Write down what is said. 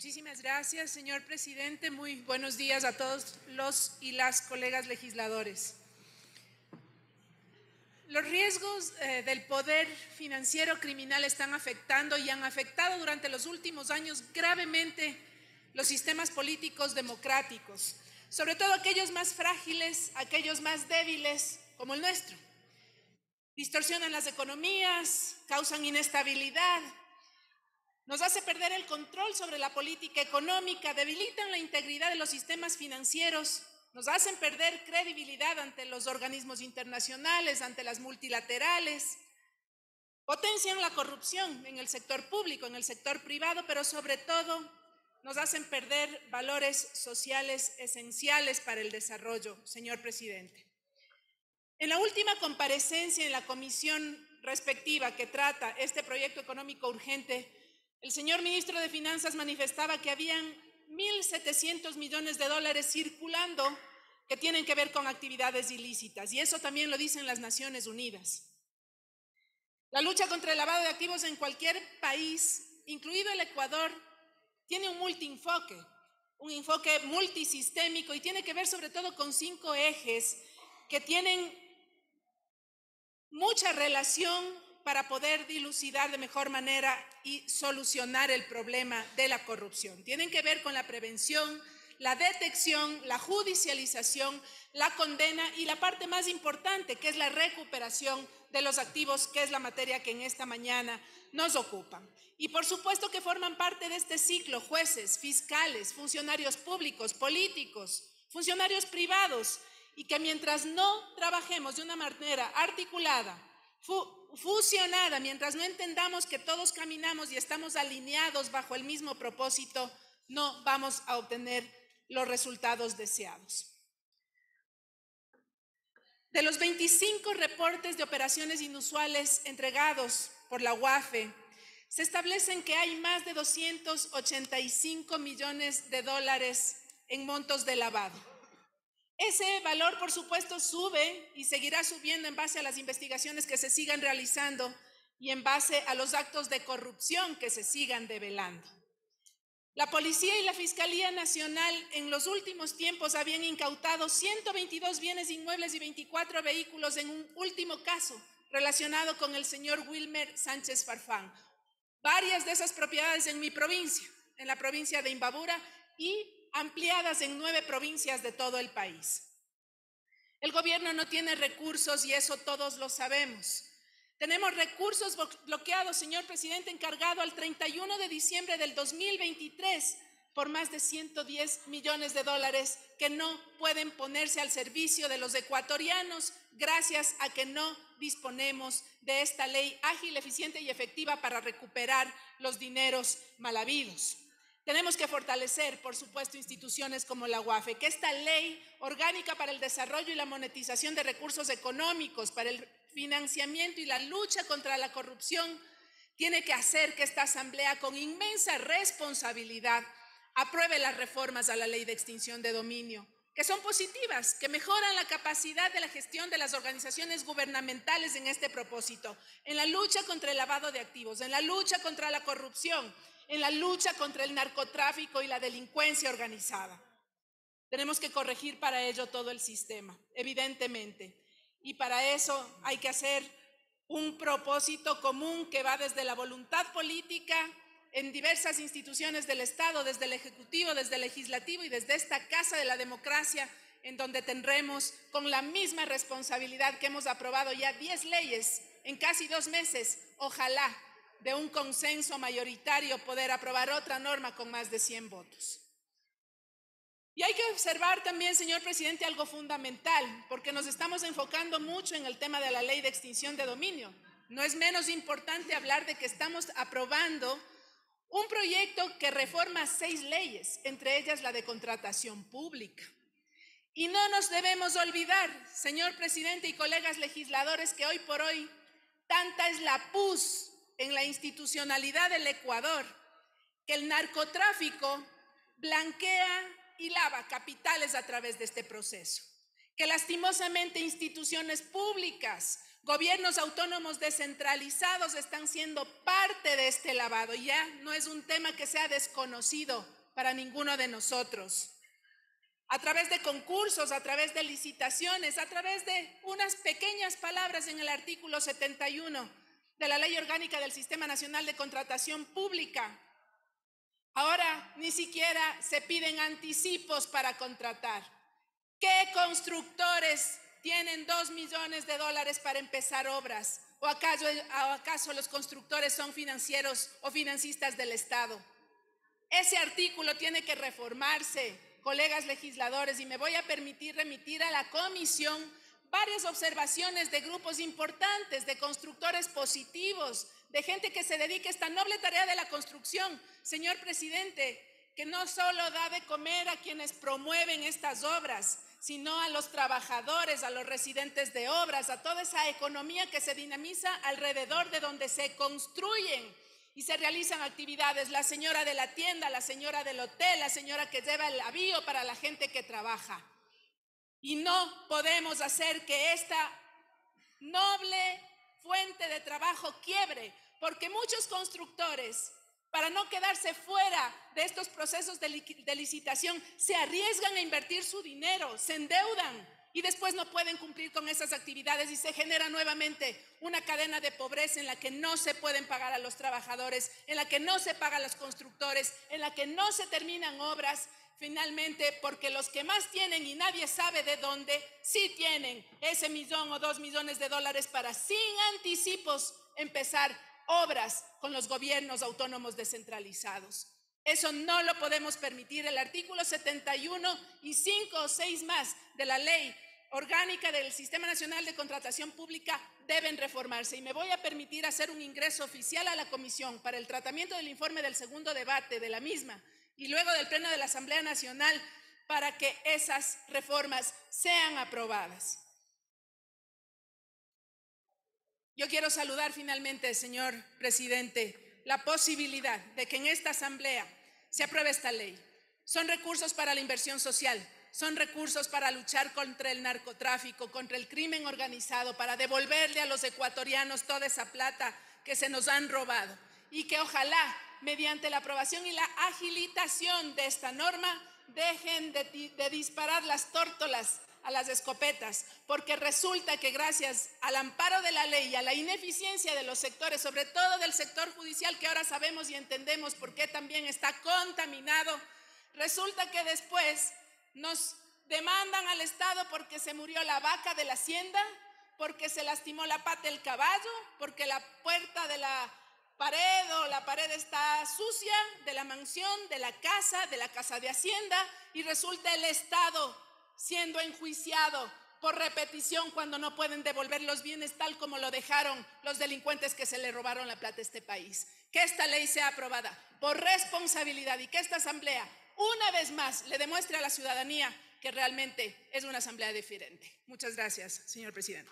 Muchísimas gracias, señor presidente. Muy buenos días a todos los y las colegas legisladores. Los riesgos del poder financiero criminal están afectando y han afectado durante los últimos años gravemente los sistemas políticos democráticos, sobre todo aquellos más frágiles, aquellos más débiles, como el nuestro. Distorsionan las economías, causan inestabilidad, nos hace perder el control sobre la política económica, debilitan la integridad de los sistemas financieros, nos hacen perder credibilidad ante los organismos internacionales, ante las multilaterales, potencian la corrupción en el sector público, en el sector privado, pero sobre todo nos hacen perder valores sociales esenciales para el desarrollo, señor presidente. En la última comparecencia en la comisión respectiva que trata este proyecto económico urgente, el señor ministro de Finanzas manifestaba que habían 1.700 millones de dólares circulando que tienen que ver con actividades ilícitas, y eso también lo dicen las Naciones Unidas. La lucha contra el lavado de activos en cualquier país, incluido el Ecuador, tiene un enfoque multisistémico, y tiene que ver sobre todo con 5 ejes que tienen mucha relación para poder dilucidar de mejor manera y solucionar el problema de la corrupción. Tienen que ver con la prevención, la detección, la judicialización, la condena y la parte más importante, que es la recuperación de los activos, que es la materia que en esta mañana nos ocupa. Y por supuesto que forman parte de este ciclo jueces, fiscales, funcionarios públicos, políticos, funcionarios privados, y que mientras no trabajemos de una manera articulada, fusionada, mientras no entendamos que todos caminamos y estamos alineados bajo el mismo propósito, no vamos a obtener los resultados deseados. De los 25 reportes de operaciones inusuales entregados por la UAFE, se establecen que hay más de 285 millones de dólares en montos de lavado. Ese valor, por supuesto, sube y seguirá subiendo en base a las investigaciones que se sigan realizando y en base a los actos de corrupción que se sigan develando. La Policía y la Fiscalía Nacional en los últimos tiempos habían incautado 122 bienes inmuebles y 24 vehículos en un último caso relacionado con el señor Wilmer Sánchez Farfán. Varias de esas propiedades en mi provincia, en la provincia de Imbabura, y ampliadas en 9 provincias de todo el país. El gobierno no tiene recursos y eso todos lo sabemos. Tenemos recursos bloqueados, señor presidente, encargado al 31 de diciembre del 2023 por más de 110 millones de dólares que no pueden ponerse al servicio de los ecuatorianos gracias a que no disponemos de esta ley ágil, eficiente y efectiva para recuperar los dineros mal habidos. Tenemos que fortalecer, por supuesto, instituciones como la UAFE, que esta ley orgánica para el desarrollo y la monetización de recursos económicos, para el financiamiento y la lucha contra la corrupción, tiene que hacer que esta Asamblea, con inmensa responsabilidad, apruebe las reformas a la Ley de Extinción de Dominio, que son positivas, que mejoran la capacidad de la gestión de las organizaciones gubernamentales en este propósito, en la lucha contra el lavado de activos, en la lucha contra la corrupción, en la lucha contra el narcotráfico y la delincuencia organizada. Tenemos que corregir para ello todo el sistema, evidentemente, y para eso hay que hacer un propósito común que va desde la voluntad política en diversas instituciones del Estado, desde el Ejecutivo, desde el Legislativo y desde esta Casa de la Democracia, en donde tendremos con la misma responsabilidad que hemos aprobado ya 10 leyes en casi 2 meses, ojalá de un consenso mayoritario poder aprobar otra norma con más de 100 votos. Y hay que observar también, señor presidente, algo fundamental, porque nos estamos enfocando mucho en el tema de la Ley de Extinción de Dominio. No es menos importante hablar de que estamos aprobando un proyecto que reforma 6 leyes, entre ellas la de contratación pública. Y no nos debemos olvidar, señor presidente y colegas legisladores, que hoy por hoy tanta es la pus en la institucionalidad del Ecuador, que el narcotráfico blanquea y lava capitales a través de este proceso, que lastimosamente instituciones públicas Gobiernos autónomos descentralizados están siendo parte de este lavado y ya no es un tema que sea desconocido para ninguno de nosotros. A través de concursos, a través de licitaciones, a través de unas pequeñas palabras en el artículo 71 de la Ley Orgánica del Sistema Nacional de Contratación Pública. Ahora ni siquiera se piden anticipos para contratar. ¿Qué constructores tienen $2 millones para empezar obras? ¿O acaso los constructores son financieros o financistas del Estado? Ese artículo tiene que reformarse, colegas legisladores, y me voy a permitir remitir a la comisión varias observaciones de grupos importantes, de constructores positivos, de gente que se dedica a esta noble tarea de la construcción, señor presidente, que no solo da de comer a quienes promueven estas obras, sino a los trabajadores, a los residentes de obras, a toda esa economía que se dinamiza alrededor de donde se construyen y se realizan actividades. La señora de la tienda, la señora del hotel, la señora que lleva el avío para la gente que trabaja. Y no podemos hacer que esta noble fuente de trabajo quiebre, porque muchos constructores, para no quedarse fuera de estos procesos de licitación, se arriesgan a invertir su dinero, se endeudan y después no pueden cumplir con esas actividades y se genera nuevamente una cadena de pobreza en la que no se pueden pagar a los trabajadores, en la que no se pagan a los constructores, en la que no se terminan obras. Finalmente, porque los que más tienen y nadie sabe de dónde, sí tienen ese $1 o $2 millones para sin anticipos empezar obras con los gobiernos autónomos descentralizados. Eso no lo podemos permitir. El artículo 71 y 5 o 6 más de la Ley Orgánica del Sistema Nacional de Contratación Pública deben reformarse. Y me voy a permitir hacer un ingreso oficial a la comisión para el tratamiento del informe del segundo debate de la misma y luego del Pleno de la Asamblea Nacional para que esas reformas sean aprobadas. Yo quiero saludar finalmente, señor presidente, la posibilidad de que en esta Asamblea se apruebe esta ley. Son recursos para la inversión social, son recursos para luchar contra el narcotráfico, contra el crimen organizado, para devolverle a los ecuatorianos toda esa plata que se nos han robado. Y que ojalá, mediante la aprobación y la agilitación de esta norma, dejen de disparar las tórtolas a las escopetas, porque resulta que gracias al amparo de la ley y a la ineficiencia de los sectores, sobre todo del sector judicial, que ahora sabemos y entendemos por qué también está contaminado, resulta que después nos demandan al Estado porque se murió la vaca de la hacienda, porque se lastimó la pata del caballo, porque la puerta de la pared o la pared está sucia de la mansión, de la casa de Hacienda, y resulta el Estado siendo enjuiciado por repetición cuando no pueden devolver los bienes tal como lo dejaron los delincuentes que se le robaron la plata a este país. Que esta ley sea aprobada por responsabilidad y que esta Asamblea una vez más le demuestre a la ciudadanía que realmente es una Asamblea diferente. Muchas gracias, señor presidente.